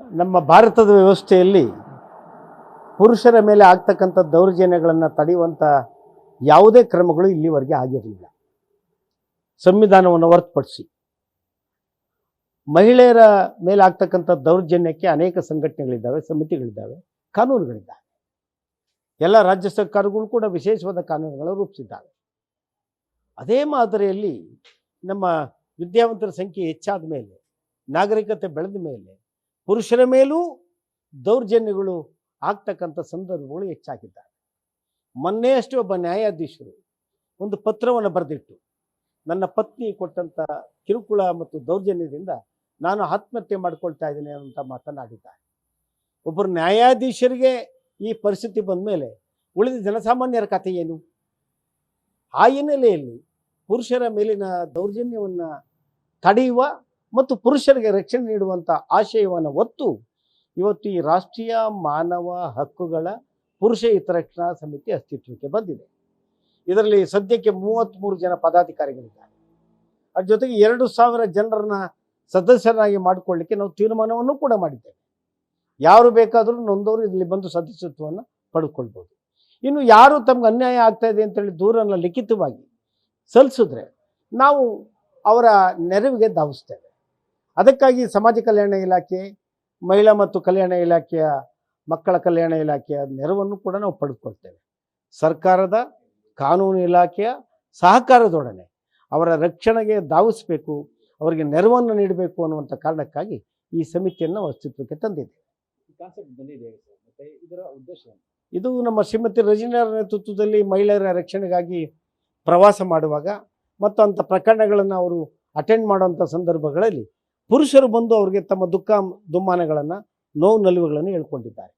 ನಮ್ಮ ಭಾರತದ ವ್ಯವಸ್ಥೆಯಲ್ಲಿ ಪುರುಷರ ಮೇಲೆ ಆಗ್ತಕ್ಕಂಥ ದೌರ್ಜನ್ಯಗಳನ್ನು ತಡೆಯುವಂಥ ಯಾವುದೇ ಕ್ರಮಗಳು ಇಲ್ಲಿವರೆಗೆ ಆಗಿರಲಿಲ್ಲ. ಸಂವಿಧಾನವನ್ನು ಹೊರತುಪಡಿಸಿ ಮಹಿಳೆಯರ ಮೇಲೆ ಆಗ್ತಕ್ಕಂಥ ದೌರ್ಜನ್ಯಕ್ಕೆ ಅನೇಕ ಸಂಘಟನೆಗಳಿದ್ದಾವೆ, ಸಮಿತಿಗಳಿದ್ದಾವೆ, ಕಾನೂನುಗಳಿದ್ದಾವೆ. ಎಲ್ಲ ರಾಜ್ಯ ಸರ್ಕಾರಗಳು ಕೂಡ ವಿಶೇಷವಾದ ಕಾನೂನುಗಳನ್ನು ರೂಪಿಸಿದ್ದಾವೆ. ಅದೇ ಮಾದರಿಯಲ್ಲಿ ನಮ್ಮ ವಿದ್ಯಾವಂತರ ಸಂಖ್ಯೆ ಹೆಚ್ಚಾದ ಮೇಲೆ, ನಾಗರಿಕತೆ ಬೆಳೆದ ಮೇಲೆ ಪುರುಷರ ಮೇಲೂ ದೌರ್ಜನ್ಯಗಳು ಆಗ್ತಕ್ಕಂಥ ಸಂದರ್ಭಗಳು ಹೆಚ್ಚಾಗಿದ್ದಾವೆ. ಮೊನ್ನೆಯಷ್ಟೇ ಒಬ್ಬ ನ್ಯಾಯಾಧೀಶರು ಒಂದು ಪತ್ರವನ್ನು ಬರೆದಿಟ್ಟು, ನನ್ನ ಪತ್ನಿ ಕೊಟ್ಟಂಥ ಕಿರುಕುಳ ಮತ್ತು ದೌರ್ಜನ್ಯದಿಂದ ನಾನು ಆತ್ಮಹತ್ಯೆ ಮಾಡಿಕೊಳ್ತಾ ಇದ್ದೀನಿ ಅಂತ ಮಾತನಾಡಿದ್ದಾರೆ. ಒಬ್ಬರು ನ್ಯಾಯಾಧೀಶರಿಗೆ ಈ ಪರಿಸ್ಥಿತಿ ಬಂದ ಮೇಲೆ ಉಳಿದ ಜನಸಾಮಾನ್ಯರ ಕಥೆ ಏನು? ಆ ಹಿನ್ನೆಲೆಯಲ್ಲಿ ಪುರುಷರ ಮೇಲಿನ ದೌರ್ಜನ್ಯವನ್ನು ತಡೆಯುವ ಮತ್ತು ಪುರುಷರಿಗೆ ರಕ್ಷಣೆ ನೀಡುವಂಥ ಆಶಯವನ್ನು ಹೊತ್ತು ಇವತ್ತು ಈ ರಾಷ್ಟ್ರೀಯ ಮಾನವ ಹಕ್ಕುಗಳ ಪುರುಷ ಹಿತರಕ್ಷಣಾ ಸಮಿತಿ ಅಸ್ತಿತ್ವಕ್ಕೆ ಬಂದಿದೆ. ಇದರಲ್ಲಿ ಸದ್ಯಕ್ಕೆ 33 ಜನ ಪದಾಧಿಕಾರಿಗಳಿದ್ದಾರೆ. ಅದ್ರ ಜೊತೆಗೆ 2000 ಜನರನ್ನ ಸದಸ್ಯರಾಗಿ ಮಾಡಿಕೊಳ್ಳಿಕ್ಕೆ ನಾವು ತೀರ್ಮಾನವನ್ನು ಕೂಡ ಮಾಡಿದ್ದೇವೆ. ಯಾರು ಬೇಕಾದರೂ ನೊಂದವರು ಇಲ್ಲಿ ಬಂದು ಸದಸ್ಯತ್ವವನ್ನು ಪಡೆದುಕೊಳ್ಬೋದು. ಇನ್ನು ಯಾರು ತಮ್ಗೆ ಅನ್ಯಾಯ ಆಗ್ತಾ ಇದೆ ಅಂತೇಳಿ ದೂರನ್ನು ಲಿಖಿತವಾಗಿ ಸಲ್ಲಿಸಿದ್ರೆ ನಾವು ಅವರ ನೆರವಿಗೆ ಧಾವಿಸ್ತೇವೆ. ಅದಕ್ಕಾಗಿ ಸಮಾಜ ಕಲ್ಯಾಣ ಇಲಾಖೆ, ಮಹಿಳಾ ಮತ್ತು ಕಲ್ಯಾಣ ಇಲಾಖೆಯ, ಮಕ್ಕಳ ಕಲ್ಯಾಣ ಇಲಾಖೆಯ ನೆರವನ್ನು ಕೂಡ ನಾವು ಪಡೆದುಕೊಳ್ತೇವೆ. ಸರ್ಕಾರದ ಕಾನೂನು ಇಲಾಖೆಯ ಸಹಕಾರದೊಡನೆ ಅವರ ರಕ್ಷಣೆಗೆ ಧಾವಿಸಬೇಕು, ಅವರಿಗೆ ನೆರವನ್ನು ನೀಡಬೇಕು ಅನ್ನುವಂಥ ಕಾರಣಕ್ಕಾಗಿ ಈ ಸಮಿತಿಯನ್ನು ಅಸ್ತಿತ್ವಕ್ಕೆ ತಂದಿದೆ. ಇದರ ಉದ್ದೇಶ ಇದು ನಮ್ಮ ಶ್ರೀಮತಿ ರಜನಿಯವರ ನೇತೃತ್ವದಲ್ಲಿ ಮಹಿಳೆಯರ ರಕ್ಷಣೆಗಾಗಿ ಪ್ರವಾಸ ಮಾಡುವಾಗ ಮತ್ತು ಅಂಥ ಪ್ರಕರಣಗಳನ್ನು ಅವರು ಅಟೆಂಡ್ ಮಾಡುವಂಥ ಸಂದರ್ಭಗಳಲ್ಲಿ ಪುರುಷರು ಬಂದು ಅವರಿಗೆ ತಮ್ಮ ದುಃಖ ದುಮ್ಮಾನಗಳನ್ನು, ನೋವು ನಲಿವುಗಳನ್ನು ಹೇಳ್ಕೊಂಡಿದ್ದಾರೆ.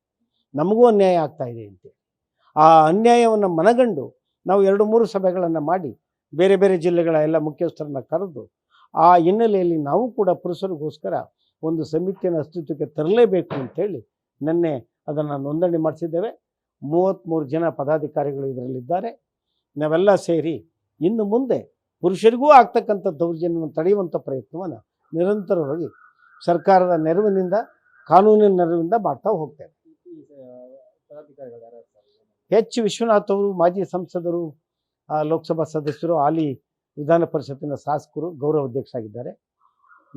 ನಮಗೂ ಅನ್ಯಾಯ ಆಗ್ತಾ ಇದೆ ಅಂತೇಳಿ ಆ ಅನ್ಯಾಯವನ್ನು ಮನಗಂಡು ನಾವು 2-3 ಸಭೆಗಳನ್ನು ಮಾಡಿ ಬೇರೆ ಬೇರೆ ಜಿಲ್ಲೆಗಳ ಎಲ್ಲ ಮುಖ್ಯಸ್ಥರನ್ನು ಕರೆದು ಆ ಹಿನ್ನೆಲೆಯಲ್ಲಿ ನಾವು ಕೂಡ ಪುರುಷರಿಗೋಸ್ಕರ ಒಂದು ಸಮಿತಿಯನ್ನು ಅಸ್ತಿತ್ವಕ್ಕೆ ತರಲೇಬೇಕು ಅಂತೇಳಿ ನಿನ್ನೆ ಅದನ್ನು ನೋಂದಣಿ ಮಾಡಿಸಿದ್ದೇವೆ. 33 ಜನ ಪದಾಧಿಕಾರಿಗಳು ಇದರಲ್ಲಿದ್ದಾರೆ. ನಾವೆಲ್ಲ ಸೇರಿ ಇನ್ನು ಮುಂದೆ ಪುರುಷರಿಗೂ ಆಗ್ತಕ್ಕಂಥ ದೌರ್ಜನ್ಯವನ್ನು ತಡೆಯುವಂಥ ಪ್ರಯತ್ನವನ್ನು ನಿರಂತರವಾಗಿ ಸರ್ಕಾರದ ನೆರವಿನಿಂದ, ಕಾನೂನಿನ ನೆರವಿನಿಂದ ಮಾಡ್ತಾ ಹೋಗ್ತೇವೆ. ಎಚ್ ವಿಶ್ವನಾಥ್ ಅವರು ಮಾಜಿ ಸಂಸದರು, ಲೋಕಸಭಾ ಸದಸ್ಯರು, ಹಾಲಿ ವಿಧಾನ ಪರಿಷತ್ತಿನ ಶಾಸಕರು, ಗೌರವ ಅಧ್ಯಕ್ಷರಾಗಿದ್ದಾರೆ.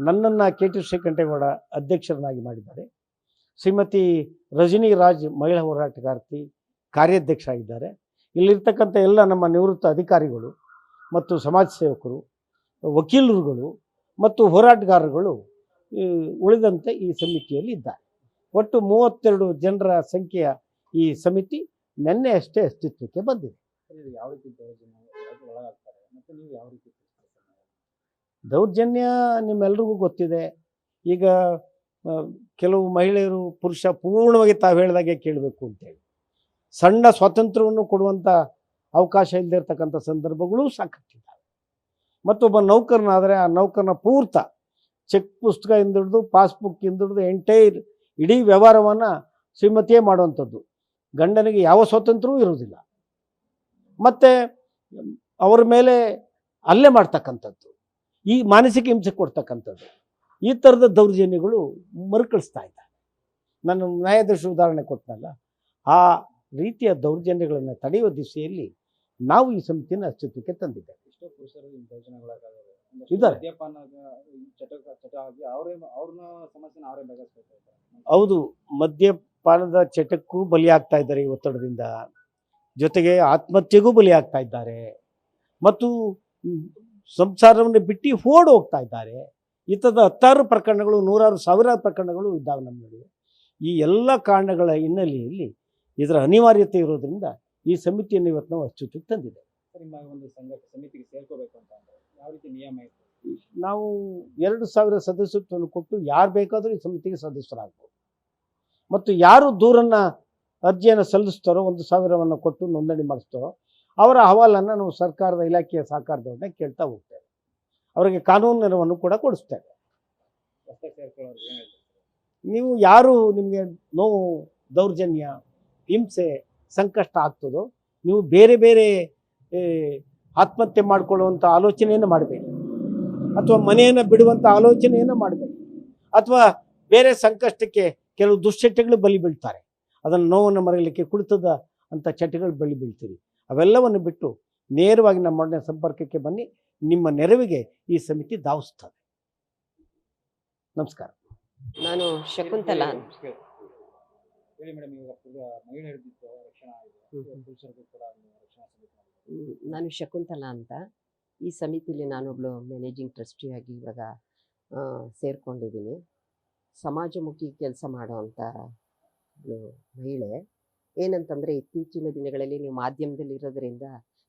ನನ್ನನ್ನು KT ಶ್ರೀಕಂಠೇಗೌಡ ಅಧ್ಯಕ್ಷರನ್ನಾಗಿ ಮಾಡಿದ್ದಾರೆ. ಶ್ರೀಮತಿ ರಜನಿ ರಾಜ್ ಮಹಿಳಾ ಹೋರಾಟಗಾರ್ತಿ ಕಾರ್ಯಾಧ್ಯಕ್ಷ ಆಗಿದ್ದಾರೆ. ಇಲ್ಲಿರ್ತಕ್ಕಂಥ ಎಲ್ಲ ನಮ್ಮ ನಿವೃತ್ತ ಅಧಿಕಾರಿಗಳು ಮತ್ತು ಸಮಾಜ ಸೇವಕರು, ವಕೀಲರುಗಳು ಮತ್ತು ಹೋರಾಟಗಾರರುಗಳು ಉಳಿದಂತೆ ಈ ಸಮಿತಿಯಲ್ಲಿ ಇದ್ದಾರೆ. ಒಟ್ಟು 32 ಜನರ ಸಂಖ್ಯೆಯ ಈ ಸಮಿತಿ ನಿನ್ನೆ ಅಷ್ಟೇ ಅಸ್ತಿತ್ವಕ್ಕೆ ಬಂದಿದೆ. ಯಾವ ರೀತಿ ಒಳಗಾಗ್ತಾರೆ ಮತ್ತು ನೀವು ಯಾವ ರೀತಿ ದೌರ್ಜನ್ಯ ನಿಮ್ಮೆಲ್ರಿಗೂ ಗೊತ್ತಿದೆ. ಈಗ ಕೆಲವು ಮಹಿಳೆಯರು ಪುರುಷ ಪೂರ್ಣವಾಗಿ ತಾವು ಹೇಳಿದಾಗೆ ಕೇಳಬೇಕು ಅಂತೇಳಿ ಸಣ್ಣ ಸ್ವಾತಂತ್ರ್ಯವನ್ನು ಕೊಡುವಂಥ ಅವಕಾಶ ಇಲ್ಲದೆ ಇರತಕ್ಕಂಥ ಸಂದರ್ಭಗಳು ಸಾಕಷ್ಟಿದ್ದಾವೆ. ಮತ್ತೊಬ್ಬ ನೌಕರನಾದರೆ ಆ ನೌಕರನ ಪೂರ್ತ ಚೆಕ್ ಪುಸ್ತಕ ಹಿಂದುಡಿದು, ಪಾಸ್ಬುಕ್ ಹಿಂದುಡಿದು ಎಂಟೈರ್ ಇಡೀ ವ್ಯವಹಾರವನ್ನು ಶ್ರೀಮತಿಯೇ ಮಾಡುವಂಥದ್ದು. ಗಂಡನಿಗೆ ಯಾವ ಸ್ವಾತಂತ್ರ್ಯವೂ ಇರುವುದಿಲ್ಲ. ಮತ್ತು ಅವರ ಮೇಲೆ ಹಲ್ಲೆ ಮಾಡ್ತಕ್ಕಂಥದ್ದು, ಈ ಮಾನಸಿಕ ಹಿಂಸೆ ಕೊಡ್ತಕ್ಕಂಥದ್ದು, ಈ ಥರದ ದೌರ್ಜನ್ಯಗಳು ಮರುಕಳಿಸ್ತಾ ಇದ್ದಾರೆ. ನಾನು ನ್ಯಾಯಾಧೀಶ ಉದಾಹರಣೆ ಕೊಟ್ಟನಲ್ಲ, ಆ ರೀತಿಯ ದೌರ್ಜನ್ಯಗಳನ್ನು ತಡೆಯುವ ದಿಸೆಯಲ್ಲಿ ನಾವು ಈ ಸಮಿತಿಯನ್ನು ಅಸ್ತಿತ್ವಕ್ಕೆ ತಂದಿದ್ದೇವೆ. ಎಷ್ಟೋ ಪುರುಷರು ದೌರ್ಜನ್ಯಗಳಾಗಿದ್ದಾರೆ. ಹೌದು, ಮದ್ಯಪಾನದ ಚಟಕ್ಕೂ ಬಲಿಯಾಗ್ತಾ ಇದ್ದಾರೆ ಈ ಒತ್ತಡದಿಂದ, ಜೊತೆಗೆ ಆತ್ಮಹತ್ಯೆಗೂ ಬಲಿಯಾಗ್ತಾ ಇದ್ದಾರೆ, ಮತ್ತು ಸಂಸಾರವನ್ನು ಬಿಟ್ಟು ಓಡಿ ಹೋಗ್ತಾ ಇದ್ದಾರೆ. ಈ ಥರದ 10 ಪ್ರಕರಣಗಳು, 100 ಸಾವಿರಾರು ಪ್ರಕರಣಗಳು ಇದ್ದಾವೆ ನಮ್ಮ ನಡುವೆ. ಈ ಎಲ್ಲ ಕಾರಣಗಳ ಹಿನ್ನೆಲೆಯಲ್ಲಿ ಇದರ ಅನಿವಾರ್ಯತೆ ಇರೋದ್ರಿಂದ ಈ ಸಮಿತಿಯನ್ನು ಇವತ್ತು ನಾವು ಅಸ್ತಿತ್ವಕ್ಕೆ ತಂದಿದೆ. ನಿಮ್ಮ ಒಂದು ಸಮಿತಿಗೆ ಸೇರ್ಕೋಬೇಕು ಅಂತ ಅಂದ್ರೆ ಯಾವ ರೀತಿ ನಿಯಮ ಇತ್ತು? ನಾವು 2000 ಸದಸ್ಯತ್ವವನ್ನು ಕೊಟ್ಟು ಯಾರು ಬೇಕಾದರೂ ಈ ಸಮಿತಿಗೆ ಸದಸ್ಯರಾಗ್ಬೋದು. ಮತ್ತು ಯಾರು ದೂರನ್ನು ಅರ್ಜಿಯನ್ನು ಸಲ್ಲಿಸ್ತಾರೋ, 1000ವನ್ನು ಕೊಟ್ಟು ನೋಂದಣಿ ಮಾಡಿಸ್ತಾರೋ ಅವರ ಅಹವಾಲನ್ನು ನಾವು ಸರ್ಕಾರದ ಇಲಾಖೆಯ ಸಹಕಾರದೊಡನೆ ಕೇಳ್ತಾ ಹೋಗ್ತೇವೆ. ಅವರಿಗೆ ಕಾನೂನು ನೆರವನ್ನು ಕೂಡ ಕೊಡಿಸ್ತೇವೆ. ನೀವು ಯಾರು ನಿಮಗೆ ನೋವು, ದೌರ್ಜನ್ಯ, ಹಿಂಸೆ, ಸಂಕಷ್ಟ ಆಗ್ತದೋ ನೀವು ಬೇರೆ ಬೇರೆ ಆತ್ಮಹತ್ಯೆ ಮಾಡಿಕೊಳ್ಳುವಂಥ ಆಲೋಚನೆಯನ್ನು ಮಾಡಬೇಡಿ, ಅಥವಾ ಮನೆಯನ್ನು ಬಿಡುವಂಥ ಆಲೋಚನೆಯನ್ನು ಮಾಡಬೇಡಿ, ಅಥವಾ ಬೇರೆ ಸಂಕಷ್ಟಕ್ಕೆ ಕೆಲವು ದುಶ್ಚಟಗಳು ಬಲಿ ಬೀಳ್ತಾರೆ. ಅದನ್ನು ನೋವನ್ನು ಮರೆಯಲಿಕ್ಕೆ ಕುಳಿತದ ಅಂತ ಚಟಗಳು ಬಲಿ ಬೀಳ್ತೀರಿ. ಅವೆಲ್ಲವನ್ನು ಬಿಟ್ಟು ನೇರವಾಗಿ ನಮ್ಮೊಡನೆ ಸಂಪರ್ಕಕ್ಕೆ ಬನ್ನಿ. ನಿಮ್ಮ ನೆರವಿಗೆ ಈ ಸಮಿತಿ ಧಾವಿಸ್ತದೆ. ನಮಸ್ಕಾರ. ನಾನು ಶಕುಂತಲಾ ಹೇಳಿ ಮೇಡಮ್, ಇವಾಗ ಮಹಿಳೆಯರದ್ದು ರಕ್ಷಣಾ ಇದೆ, ಪುರುಷರಿಗೂ ಕೂಡ ರಕ್ಷಣಾ ಸಮಿತಿ ಮಾಡಿದ್ದಾರೆ. ನಾನು ಶಕುಂತಲಾ ಅಂತ. ಈ ಸಮಿತಿಲಿ ನಾನೊಬ್ಳು ಮ್ಯಾನೇಜಿಂಗ್ ಟ್ರಸ್ಟಿಯಾಗಿ ಇವಾಗ ಸೇರ್ಕೊಂಡಿದ್ದೀನಿ. ಸಮಾಜಮುಖಿ ಕೆಲಸ ಮಾಡೋವಂಥ ಮಹಿಳೆ. ಏನಂತಂದರೆ, ಇತ್ತೀಚಿನ ದಿನಗಳಲ್ಲಿ ನೀವು ಮಾಧ್ಯಮದಲ್ಲಿ ಇರೋದ್ರಿಂದ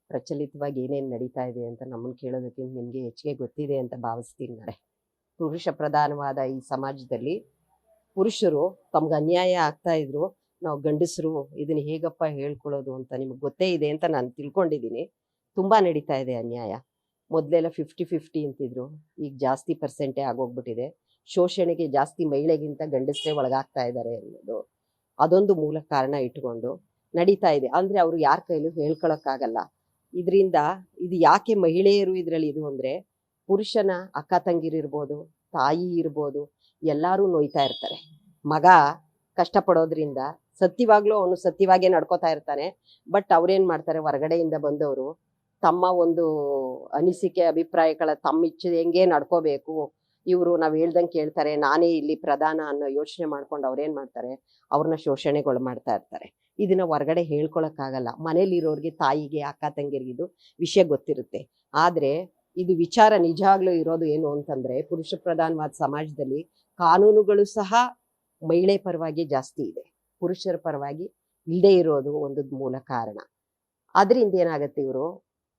ಪ್ರಚಲಿತವಾಗಿ ಏನೇನು ನಡೀತಾ ಇದೆ ಅಂತ ನಮ್ಮನ್ನು ಕೇಳೋದಕ್ಕಿಂತ ನಿಮಗೆ ಹೆಚ್ಚಿಗೆ ಗೊತ್ತಿದೆ ಅಂತ ಭಾವಿಸ್ತೀನಿ. ನಾಳೆ ಪುರುಷ ಪ್ರಧಾನವಾದ ಈ ಸಮಾಜದಲ್ಲಿ ಪುರುಷರು ತಮ್ಗೆ ಅನ್ಯಾಯ ಆಗ್ತಾ ಇದ್ರು, ನಾವು ಗಂಡಸರು ಇದನ್ನು ಹೇಗಪ್ಪ ಹೇಳ್ಕೊಳ್ಳೋದು ಅಂತ ನಿಮಗೆ ಗೊತ್ತೇ ಇದೆ ಅಂತ ನಾನು ತಿಳ್ಕೊಂಡಿದ್ದೀನಿ. ತುಂಬ ನಡೀತಾ ಇದೆ ಅನ್ಯಾಯ. ಮೊದಲೆಲ್ಲ 50-50 ಅಂತಿದ್ರು, ಈಗ ಜಾಸ್ತಿ ಪರ್ಸೆಂಟೇ ಆಗೋಗ್ಬಿಟ್ಟಿದೆ. ಶೋಷಣೆಗೆ ಜಾಸ್ತಿ ಮಹಿಳೆಗಿಂತ ಗಂಡಸರೇ ಒಳಗಾಗ್ತಾ ಇದ್ದಾರೆ ಅನ್ನೋದು ಅದೊಂದು ಮೂಲ ಕಾರಣ ಇಟ್ಕೊಂಡು ನಡೀತಾ ಇದೆ. ಅಂದರೆ ಅವರು ಯಾರ ಕೈಲೂ ಹೇಳ್ಕೊಳಕ್ಕಾಗಲ್ಲ. ಇದರಿಂದ ಇದು ಯಾಕೆ ಮಹಿಳೆಯರು ಇದರಲ್ಲಿ ಇದು ಅಂದರೆ, ಪುರುಷನ ಅಕ್ಕ ತಂಗಿರಿರ್ಬೋದು, ತಾಯಿ ಇರ್ಬೋದು, ಎಲ್ಲರೂ ನೋಯ್ತಾ ಇರ್ತಾರೆ. ಮಗ ಕಷ್ಟಪಡೋದ್ರಿಂದ ಸತ್ಯವಾಗ್ಲೂ ಅವನು ಸತ್ಯವಾಗೇ ನಡ್ಕೋತಾ ಇರ್ತಾನೆ. ಬಟ್ ಅವ್ರೇನು ಮಾಡ್ತಾರೆ, ಹೊರಗಡೆಯಿಂದ ಬಂದವರು ತಮ್ಮ ಒಂದು ಅನಿಸಿಕೆ ಅಭಿಪ್ರಾಯಗಳ ತಮ್ಮ ಇಚ್ಛೆ ಹೆಂಗೆ ನಡ್ಕೋಬೇಕು, ಇವರು ನಾವು ಹೇಳ್ದಂಗೆ ಕೇಳ್ತಾರೆ, ನಾನೇ ಇಲ್ಲಿ ಪ್ರಧಾನ ಅನ್ನೋ ಯೋಚನೆ ಮಾಡ್ಕೊಂಡು ಅವ್ರೇನು ಮಾಡ್ತಾರೆ, ಅವ್ರನ್ನ ಶೋಷಣೆಗಳು ಮಾಡ್ತಾ ಇರ್ತಾರೆ. ಇದನ್ನ ಹೊರಗಡೆ ಹೇಳ್ಕೊಳಕ್ಕಾಗಲ್ಲ. ಮನೇಲಿರೋರಿಗೆ, ತಾಯಿಗೆ, ಅಕ್ಕ ತಂಗಿರಿಗೆ ಇದು ವಿಷಯ ಗೊತ್ತಿರುತ್ತೆ. ಆದರೆ ಇದು ವಿಚಾರ ನಿಜವಾಗ್ಲೂ ಇರೋದು ಏನು ಅಂತಂದರೆ, ಪುರುಷ ಪ್ರಧಾನವಾದ ಸಮಾಜದಲ್ಲಿ ಕಾನೂನುಗಳು ಸಹ ಮಹಿಳೆ ಪರವಾಗಿ ಜಾಸ್ತಿ ಇದೆ, ಪುರುಷರ ಪರವಾಗಿ ಇಲ್ಲದೆ ಇರೋದು ಒಂದು ಮೂಲ ಕಾರಣ. ಅದರಿಂದ ಏನಾಗುತ್ತೆ, ಇವರು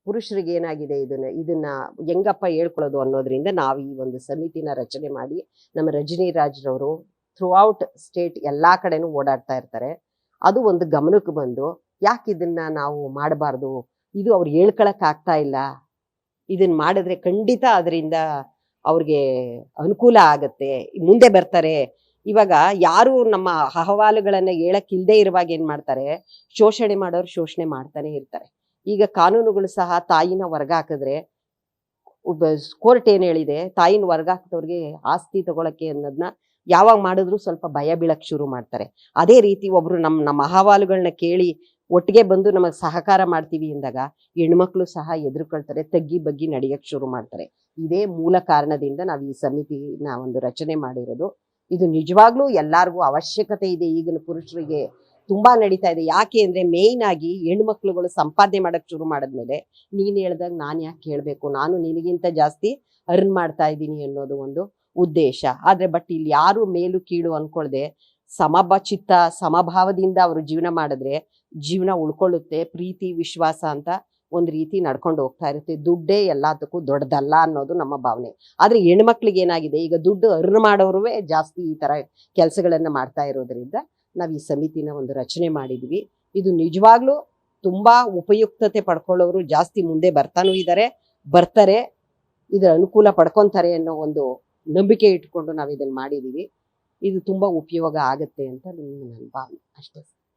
ಪುರುಷರಿಗೆ ಏನಾಗಿದೆ, ಇದನ್ನ ಹೆಂಗಪ್ಪ ಹೇಳ್ಕೊಳ್ಳೋದು ಅನ್ನೋದ್ರಿಂದ ನಾವು ಈ ಒಂದು ಸಮಿತಿನ ರಚನೆ ಮಾಡಿ, ನಮ್ಮ ರಜನಿ ರಾಜ್ರವರು ಥ್ರೂಔಟ್ ಸ್ಟೇಟ್ ಎಲ್ಲ ಕಡೆನೂ ಓಡಾಡ್ತಾ ಇರ್ತಾರೆ. ಅದು ಒಂದು ಗಮನಕ್ಕೆ ಬಂದು, ಯಾಕೆ ಇದನ್ನ ನಾವು ಮಾಡಬಾರ್ದು, ಇದು ಅವ್ರು ಹೇಳ್ಕೊಳಕ್ ಆಗ್ತಾ ಇಲ್ಲ, ಇದನ್ನ ಮಾಡಿದ್ರೆ ಖಂಡಿತ ಅದರಿಂದ ಅವ್ರಿಗೆ ಅನುಕೂಲ ಆಗತ್ತೆ, ಮುಂದೆ ಬರ್ತಾರೆ. ಇವಾಗ ಯಾರು ನಮ್ಮ ಅಹವಾಲುಗಳನ್ನ ಹೇಳಕ್ಕಿಲ್ದೇ ಇರುವಾಗ ಏನ್ ಮಾಡ್ತಾರೆ, ಶೋಷಣೆ ಮಾಡೋರು ಶೋಷಣೆ ಮಾಡ್ತಾನೆ ಇರ್ತಾರೆ. ಈಗ ಕಾನೂನುಗಳು ಸಹ ತಾಯಿನ ಹೊರಗಾಕಿದ್ರೆ, ಕೋರ್ಟ್ ಏನ್ ಹೇಳಿದೆ, ತಾಯಿನ ಹೊರಗಾಕಿದವ್ರಿಗೆ ಆಸ್ತಿ ತಗೊಳಕ್ಕೆ ಅನ್ನೋದನ್ನ ಯಾವಾಗ ಮಾಡಿದ್ರು ಸ್ವಲ್ಪ ಭಯ ಬೀಳಕ್ ಶುರು ಮಾಡ್ತಾರೆ. ಅದೇ ರೀತಿ ಒಬ್ರು ನಮ್ಮ ಅಹವಾಲುಗಳನ್ನ ಕೇಳಿ ಒಟ್ಟಿಗೆ ಬಂದು ನಮಗೆ ಸಹಕಾರ ಮಾಡ್ತೀವಿ ಅಂದಾಗ ಹೆಣ್ಮಕ್ಳು ಸಹ ಎದುರುಕೊಳ್ತಾರೆ, ತಗ್ಗಿ ಬಗ್ಗಿ ನಡೆಯಕ್ಕೆ ಶುರು ಮಾಡ್ತಾರೆ. ಇದೇ ಮೂಲ ಕಾರಣದಿಂದ ನಾವು ಈ ಸಮಿತಿನ ಒಂದು ರಚನೆ ಮಾಡಿರೋದು. ಇದು ನಿಜವಾಗ್ಲೂ ಎಲ್ಲರಿಗೂ ಅವಶ್ಯಕತೆ ಇದೆ. ಈಗಿನ ಪುರುಷರಿಗೆ ತುಂಬಾ ನಡೀತಾ ಇದೆ. ಯಾಕೆ ಅಂದ್ರೆ, ಮೇಯ್ನ್ ಆಗಿ ಹೆಣ್ಮಕ್ಳುಗಳು ಸಂಪಾದನೆ ಮಾಡಕ್ ಶುರು ಮಾಡಿದ್ಮೇಲೆ ನೀನ್ ಹೇಳ್ದಾಗ ನಾನು ಯಾಕೆ ಕೇಳಬೇಕು, ನಾನು ನಿನಗಿಂತ ಜಾಸ್ತಿ ಅರ್ನ್ ಮಾಡ್ತಾ ಇದ್ದೀನಿ ಅನ್ನೋದು ಒಂದು ಉದ್ದೇಶ. ಆದ್ರೆ ಬಟ್ ಇಲ್ಲಿ ಯಾರು ಮೇಲು ಕೀಳು ಅನ್ಕೊಳ್ದೆ ಸಮಚಿತ್ತ ಸಮಭಾವದಿಂದ ಅವರು ಜೀವನ ಮಾಡಿದ್ರೆ ಜೀವನ ಉಳ್ಕೊಳ್ಳುತ್ತೆ. ಪ್ರೀತಿ ವಿಶ್ವಾಸ ಅಂತ ಒಂದು ರೀತಿ ನಡ್ಕೊಂಡು ಹೋಗ್ತಾ ಇರುತ್ತೆ. ದುಡ್ಡೇ ಎಲ್ಲದಕ್ಕೂ ದೊಡ್ಡದಲ್ಲ ಅನ್ನೋದು ನಮ್ಮ ಭಾವನೆ. ಆದ್ರೆ ಹೆಣ್ಮಕ್ಳಿಗೆ ಏನಾಗಿದೆ, ಈಗ ದುಡ್ಡು ಅರ್ನ್ ಮಾಡೋರುವೆ ಜಾಸ್ತಿ ಈ ತರ ಕೆಲಸಗಳನ್ನ ಮಾಡ್ತಾ ಇರೋದ್ರಿಂದ ನಾವು ಈ ಸಮಿತಿನ ಒಂದು ರಚನೆ ಮಾಡಿದ್ವಿ. ಇದು ನಿಜವಾಗ್ಲೂ ತುಂಬಾ ಉಪಯುಕ್ತತೆ ಪಡ್ಕೊಳ್ಳೋರು ಜಾಸ್ತಿ ಮುಂದೆ ಬರ್ತಾರೆ, ಇದರ ಅನುಕೂಲ ಪಡ್ಕೊಂತಾರೆ ಅನ್ನೋ ಒಂದು ನಂಬಿಕೆ ಇಟ್ಕೊಂಡು ನಾವು ಇದನ್ನ ಮಾಡಿದೀವಿ. ಇದು ತುಂಬಾ ಉಪಯೋಗ ಆಗುತ್ತೆ ಅಂತ ನನ್ನ ಭಾವನೆ ಅಷ್ಟೇ.